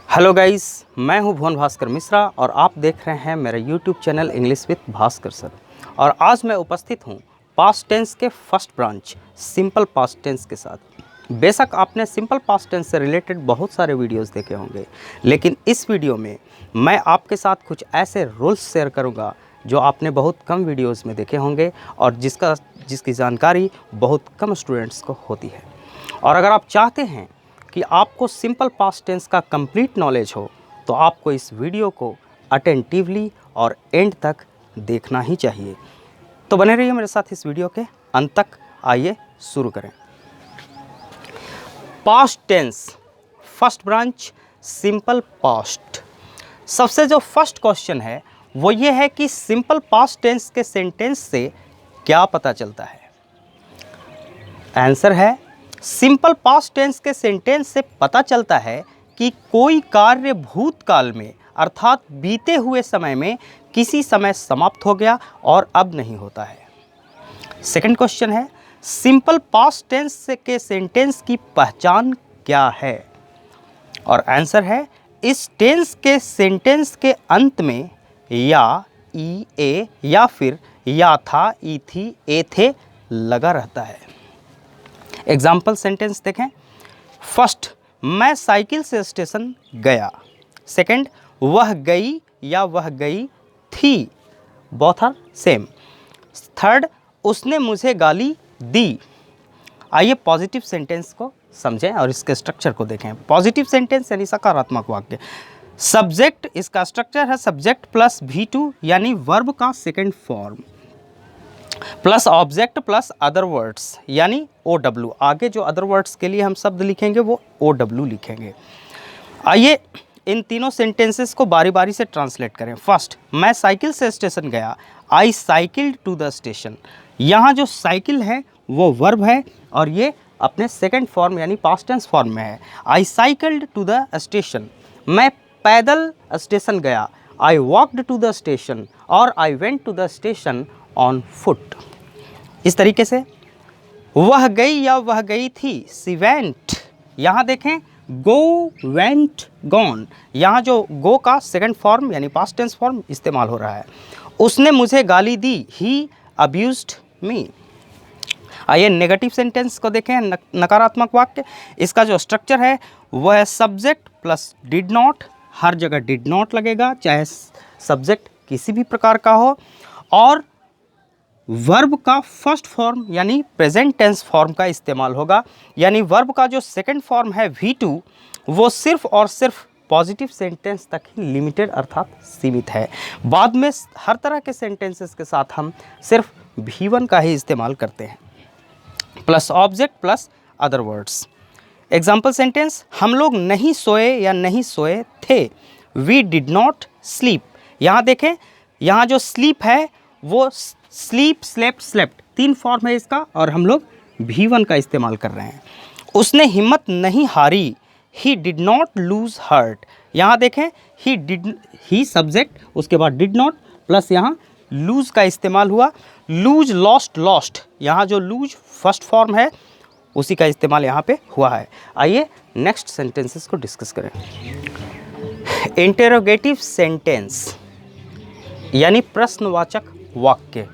Hello guys, मैं हूं भुवन भास्कर मिश्रा और आप देख रहे हैं मेरा YouTube channel English with Bhaskar sir. और आज मैं उपस्थित हूं पास्ट टेंस के first branch simple past tense के साथ। बेशक आपने सिंपल पास्ट टेंस से रिलेटेड बहुत सारे वीडियोस देखे होंगे, लेकिन इस वीडियो में मैं आपके साथ कुछ ऐसे रूल्स शेयर करूँगा जो आपने बहुत कम वीडियोज़ में देखे होंगे और जिसकी जानकारी बहुत कम स्टूडेंट्स को होती है। और अगर आप चाहते हैं कि आपको सिंपल पास्ट टेंस का कंप्लीट नॉलेज हो तो आपको इस वीडियो को अटेंटिवली और एंड तक देखना ही चाहिए। तो बने रहिए मेरे साथ इस वीडियो के अंत तक। आइए शुरू करें। Past tense first branch simple past. सबसे जो फर्स्ट क्वेश्चन है वो ये है कि सिंपल पास्ट टेंस के सेंटेंस से क्या पता चलता है। आंसर है सिंपल पास्ट टेंस के सेंटेंस से पता चलता है कि कोई कार्य भूतकाल में अर्थात बीते हुए समय में किसी समय समाप्त हो गया और अब नहीं होता है। सेकंड क्वेश्चन है सिंपल पास्ट टेंस के सेंटेंस की पहचान क्या है। और आंसर है इस टेंस के सेंटेंस के अंत में या ई ए या फिर या था ई थी ए थे लगा रहता है। एग्जाम्पल सेंटेंस देखें। फर्स्ट, मैं साइकिल से स्टेशन गया। सेकंड, वह गई या वह गई थी, बोथ आर सेम। थर्ड, उसने मुझे गाली दी। आइए पॉजिटिव सेंटेंस को समझें और इसके स्ट्रक्चर को देखें। पॉजिटिव सेंटेंस यानी सकारात्मक वाक्य। सब्जेक्ट, इसका स्ट्रक्चर है सब्जेक्ट प्लस V2 यानी वर्ब का second form plus object plus other words यानी OW। आगे जो अदर वर्ड्स के लिए हम शब्द लिखेंगे वो OW लिखेंगे। आइए इन तीनों सेंटेंसेस को बारी बारी से ट्रांसलेट करें। फर्स्ट, मैं साइकिल से स्टेशन गया। आई साइकिल्ड टू द स्टेशन। यहाँ जो साइकिल है वो वर्ब है और ये अपने सेकंड फॉर्म यानी पास्ट टेंस फॉर्म में है। I cycled to the station. मैं पैदल स्टेशन गया। I walked to the station और I went to the station on foot. इस तरीके से वह गई या वह गई थी, सी वेंट। यहाँ देखें गो, वेंट, गॉन। यहाँ जो गो का सेकंड फॉर्म यानी पास्ट टेंस फॉर्म इस्तेमाल हो रहा है। उसने मुझे गाली दी, ही अब्यूज्ड मी। आइए नेगेटिव सेंटेंस को देखें, नकारात्मक वाक्य। इसका जो स्ट्रक्चर है वह है सब्जेक्ट प्लस डिड नॉट। हर जगह डिड नॉट लगेगा, चाहे सब्जेक्ट किसी भी प्रकार का हो। और वर्ब का फर्स्ट फॉर्म यानी प्रेजेंट टेंस फॉर्म का इस्तेमाल होगा। यानी वर्ब का जो सेकंड फॉर्म है V2 वो सिर्फ और सिर्फ पॉजिटिव सेंटेंस तक ही लिमिटेड अर्थात सीमित है। बाद में हर तरह के सेंटेंसेस के साथ हम सिर्फ V1 का ही इस्तेमाल करते हैं plus object plus other words. Example sentence, हम लोग नहीं सोए या नहीं सोए थे। We did not sleep. यहाँ देखें, यहाँ जो स्लीप है वो स्लीप, स्लेप्ट, स्लेप्ट तीन फॉर्म है इसका और हम लोग V1 का इस्तेमाल कर रहे हैं। उसने हिम्मत नहीं हारी। He did not lose heart. यहाँ देखें ही सब्जेक्ट, उसके बाद डिड नॉट प्लस यहाँ लूज का इस्तेमाल हुआ। Lose, lost, lost. यहाँ जो लूज फर्स्ट फॉर्म है उसी का इस्तेमाल यहाँ पे हुआ है। आइए नेक्स्ट सेंटेंसेस को डिस्कस करें। इंटेरोगेटिव सेंटेंस यानी प्रश्नवाचक वाक्य।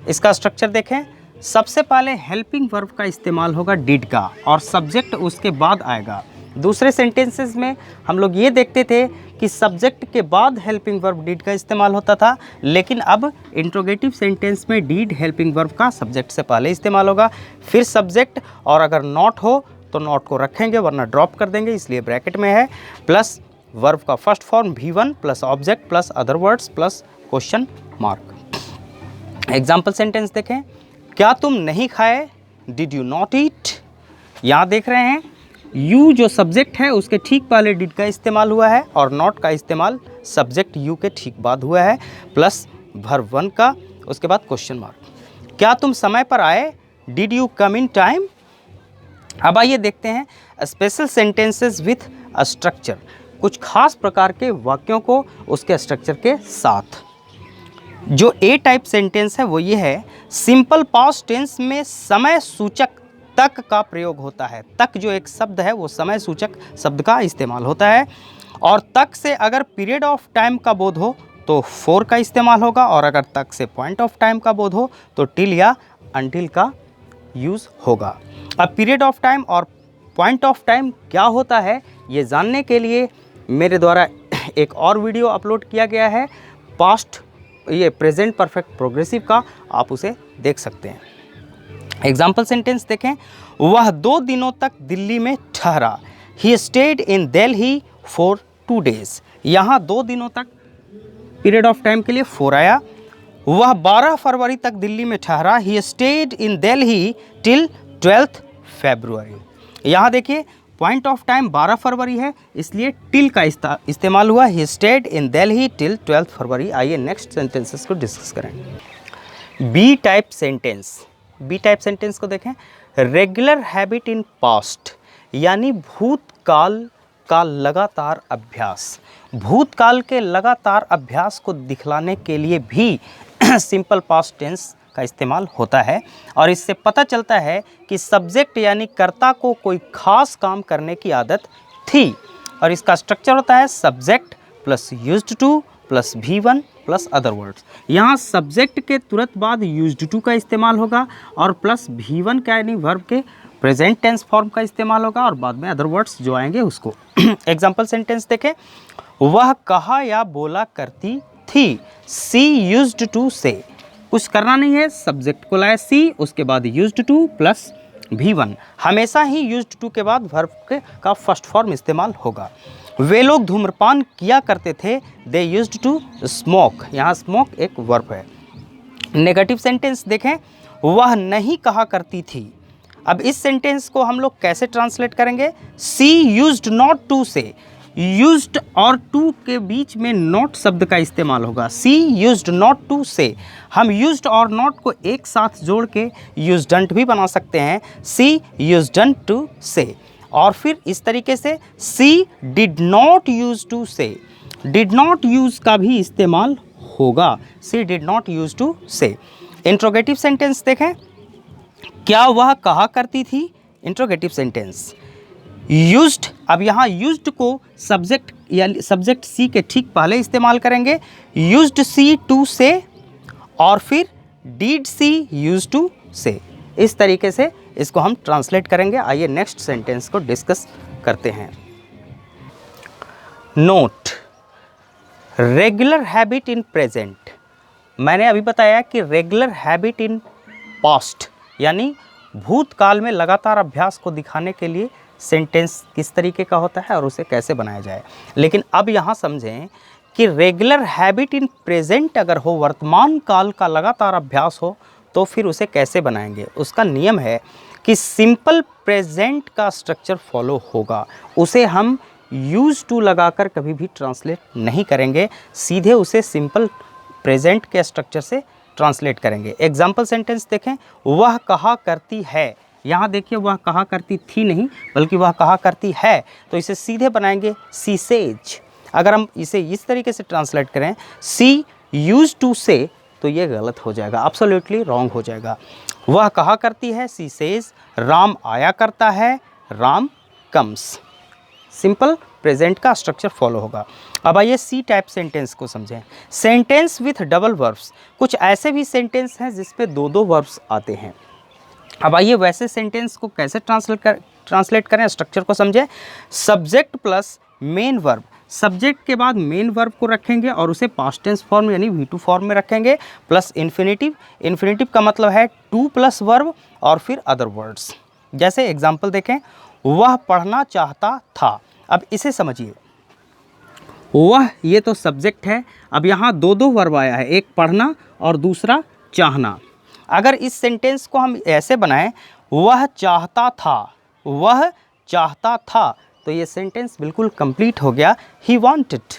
इसका स्ट्रक्चर देखें। सबसे पहले हेल्पिंग वर्ब का इस्तेमाल होगा डिड का और सब्जेक्ट उसके बाद आएगा। दूसरे सेंटेंसेस में हम लोग ये देखते थे कि सब्जेक्ट के बाद हेल्पिंग वर्ब डिड का इस्तेमाल होता था, लेकिन अब इंट्रोगेटिव सेंटेंस में डिड हेल्पिंग वर्ब का सब्जेक्ट से पहले इस्तेमाल होगा, फिर सब्जेक्ट, और अगर नॉट हो तो नॉट को रखेंगे वरना ड्रॉप कर देंगे, इसलिए ब्रैकेट में है, प्लस वर्ब का first form V1 plus object plus other words plus question mark. Example sentence देखें। क्या तुम नहीं खाए, डिड यू नॉट ईट। यहाँ देख रहे हैं यू जो सब्जेक्ट है उसके ठीक पहले डिड का इस्तेमाल हुआ है और नॉट का इस्तेमाल सब्जेक्ट यू के ठीक बाद हुआ है प्लस वर्ब 1 का, उसके बाद क्वेश्चन मार्क। क्या तुम समय पर आए, did you come in time. अब आइए देखते हैं special sentences with a structure, कुछ खास प्रकार के वाक्यों को उसके स्ट्रक्चर के साथ। जो ए टाइप सेंटेंस है वो ये है, सिंपल पास्ट टेंस में समय सूचक तक का प्रयोग होता है। तक जो एक शब्द है वो समय सूचक शब्द का इस्तेमाल होता है। और तक से अगर पीरियड ऑफ टाइम का बोध हो तो फॉर का इस्तेमाल होगा, और अगर तक से पॉइंट ऑफ टाइम का बोध हो तो टिल या अंटिल का यूज़ होगा। अब पीरियड ऑफ टाइम और पॉइंट ऑफ टाइम क्या होता है ये जानने के लिए मेरे द्वारा एक और वीडियो अपलोड किया गया है पास्ट ये प्रेजेंट परफेक्ट प्रोग्रेसिव का, आप उसे देख सकते हैं। एग्जाम्पल सेंटेंस देखें, वह 2 दिनों तक दिल्ली में ठहरा। ही stayed in Delhi for 2 days। यहाँ 2 दिनों तक पीरियड ऑफ टाइम के लिए फॉर आया। वह 12 फरवरी तक दिल्ली में ठहरा। ही stayed in Delhi till 12th February। यहाँ देखिए पॉइंट ऑफ टाइम 12 फरवरी है, इसलिए टिल का इस्तेमाल हुआ। He stayed in Delhi till 12th February. आइए नेक्स्ट सेंटेंसेस को डिस्कस करें। B type sentence, B type sentence को देखें। रेगुलर हैबिट इन पास्ट यानी भूतकाल का लगातार अभ्यास। भूतकाल के लगातार अभ्यास को दिखलाने के लिए भी सिंपल पास्ट टेंस का इस्तेमाल होता है, और इससे पता चलता है कि सब्जेक्ट यानी कर्ता को कोई खास काम करने की आदत थी। और इसका स्ट्रक्चर होता है subject plus used two plus V1 plus other words. यहाँ सब्जेक्ट के तुरंत बाद यूज्ड टू का इस्तेमाल होगा और प्लस V1 का यानी वर्ब के प्रेजेंट टेंस फॉर्म का इस्तेमाल होगा, और बाद में अदर वर्ड्स जो आएंगे उसको। एग्जाम्पल सेंटेंस देखें, वह कहा या बोला करती थी। सी यूज्ड टू से, कुछ करना नहीं है, सब्जेक्ट को लाया सी, उसके बाद यूज्ड टू प्लस V1। हमेशा ही यूज्ड टू के बाद वर्ब का फर्स्ट फॉर्म इस्तेमाल होगा। वे लोग धूम्रपान किया करते थे। दे यूज्ड टू स्मोक, यहाँ स्मोक एक वर्ब है। नेगेटिव सेंटेंस देखें, वह नहीं कहा करती थी। अब इस सेंटेंस को हम लोग कैसे ट्रांसलेट करेंगे? सी यूज्ड नॉट टू से, यूज्ड और टू के बीच में नॉट शब्द का इस्तेमाल होगा। सी यूज्ड नॉट टू से, हम यूज्ड और नॉट को एक साथ जोड़ के यूज्डंट भी बना सकते हैं। सी यूज्डंट टू से। और फिर इस तरीके से सी डिड नॉट यूज टू से, डिड नॉट यूज का भी इस्तेमाल होगा। सी डिड नॉट यूज टू से। इंट्रोगेटिव सेंटेंस देखें, क्या वह कहा करती थी? इंट्रोगेटिव सेंटेंस यूज्ड, अब यहाँ यूज्ड को सब्जेक्ट या सब्जेक्ट सी के ठीक पहले इस्तेमाल करेंगे। यूज्ड सी टू से, और फिर डिड सी यूज टू से। इस तरीके से इसको हम ट्रांसलेट करेंगे। आइए नेक्स्ट सेंटेंस को डिस्कस करते हैं। Note, regular habit in present. मैंने अभी बताया कि रेगुलर हैबिट इन पास्ट यानी भूतकाल में लगातार अभ्यास को दिखाने के लिए सेंटेंस किस तरीके का होता है और उसे कैसे बनाया जाए। लेकिन अब यहाँ समझें कि रेगुलर हैबिट इन प्रेजेंट अगर हो, वर्तमान काल का लगातार अभ्यास हो, तो फिर उसे कैसे बनाएंगे। उसका नियम है कि सिंपल प्रेजेंट का स्ट्रक्चर फॉलो होगा। उसे हम यूज टू लगाकर कभी भी ट्रांसलेट नहीं करेंगे, सीधे उसे सिंपल प्रेजेंट के स्ट्रक्चर से ट्रांसलेट करेंगे। एग्जाम्पल सेंटेंस देखें, वह कहा करती है। यहाँ देखिए वह कहा करती थी नहीं, बल्कि वह कहा करती है, तो इसे सीधे बनाएंगे सी सेज। अगर हम इसे इस तरीके से ट्रांसलेट करें सी यूज टू से, तो ये गलत हो जाएगा, एब्सोल्युटली रॉन्ग हो जाएगा। वह कहा करती है, सी सेज। राम आया करता है, राम कम्स। सिंपल प्रेजेंट का स्ट्रक्चर फॉलो होगा। अब आइए सी टाइप सेंटेंस को समझें। सेंटेंस विथ डबल वर्ब्स, कुछ ऐसे भी सेंटेंस हैं जिसपे दो दो वर्ब्स आते हैं। अब आइए वैसे सेंटेंस को कैसे ट्रांसलेट करें, स्ट्रक्चर को समझें। Subject plus main verb, subject के बाद मेन वर्ब को रखेंगे और उसे पास्ट टेंस फॉर्म यानी V2 फॉर्म में रखेंगे, प्लस इन्फिनेटिव। इन्फिनेटिव का मतलब है टू प्लस वर्ब और फिर अदर वर्ड्स। जैसे एग्जाम्पल देखें, वह पढ़ना चाहता था। अब इसे समझिए, वह ये तो सब्जेक्ट है, अब यहाँ दो दो वर्ब आया है, एक पढ़ना और दूसरा चाहना। अगर इस सेंटेंस को हम ऐसे बनाएं, वह चाहता था, वह चाहता था, तो ये सेंटेंस बिल्कुल कंप्लीट हो गया, ही वांटेड।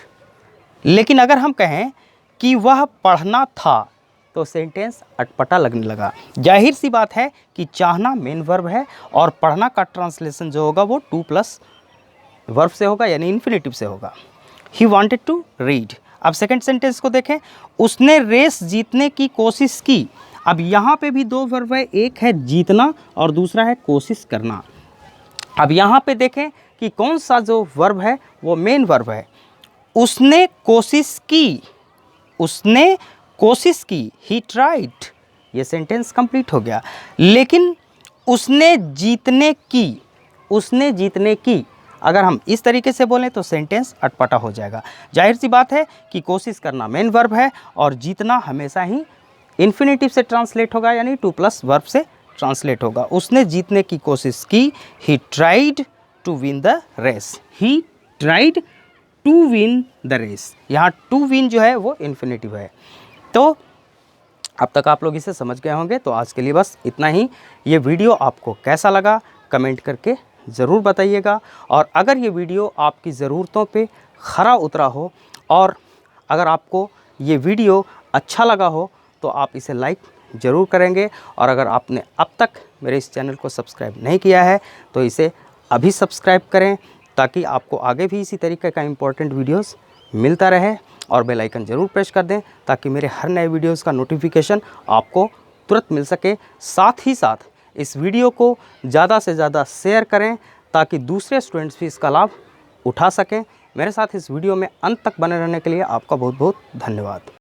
लेकिन अगर हम कहें कि वह पढ़ना था, तो सेंटेंस अटपटा लगने लगा। जाहिर सी बात है कि चाहना मेन वर्ब है और पढ़ना का ट्रांसलेशन जो होगा वो टू प्लस वर्ब से होगा यानी इन्फिनेटिव से होगा। He wanted to read. अब सेकंड सेंटेंस को देखें, उसने रेस जीतने की कोशिश की। अब यहाँ पे भी दो वर्ब है, एक है जीतना और दूसरा है कोशिश करना। अब यहाँ पे देखें कि कौन सा जो वर्ब है वो मेन वर्ब है। उसने कोशिश की, उसने कोशिश की, ही ट्राइड, ये सेंटेंस कंप्लीट हो गया। लेकिन उसने जीतने की, उसने जीतने की, अगर हम इस तरीके से बोलें तो सेंटेंस अटपटा हो जाएगा। जाहिर सी बात है कि कोशिश करना मेन वर्ब है और जीतना हमेशा ही इन्फिनेटिव से ट्रांसलेट होगा, यानी टू प्लस वर्ब से ट्रांसलेट होगा। उसने जीतने की कोशिश की, he tried to win the race, he tried to win the race. यहाँ टू विन जो है वो इन्फिनेटिव है। तो अब तक आप लोग इसे समझ गए होंगे। तो आज के लिए बस इतना ही। ये वीडियो आपको कैसा लगा कमेंट करके ज़रूर बताइएगा, और अगर ये वीडियो आपकी ज़रूरतों पे खरा उतरा हो और अगर आपको ये वीडियो अच्छा लगा हो तो आप इसे लाइक ज़रूर करेंगे, और अगर आपने अब तक मेरे इस चैनल को सब्सक्राइब नहीं किया है तो इसे अभी सब्सक्राइब करें, ताकि आपको आगे भी इसी तरीके का इम्पोर्टेंट वीडियोस मिलता रहे, और बेल आइकन ज़रूर प्रेस कर दें ताकि मेरे हर नए वीडियोस का नोटिफिकेशन आपको तुरंत मिल सके। साथ ही साथ इस वीडियो को ज़्यादा से ज़्यादा शेयर करें ताकि दूसरे स्टूडेंट्स भी इसका लाभ उठा सकें। मेरे साथ इस वीडियो में अंत तक बने रहने के लिए आपका बहुत बहुत धन्यवाद।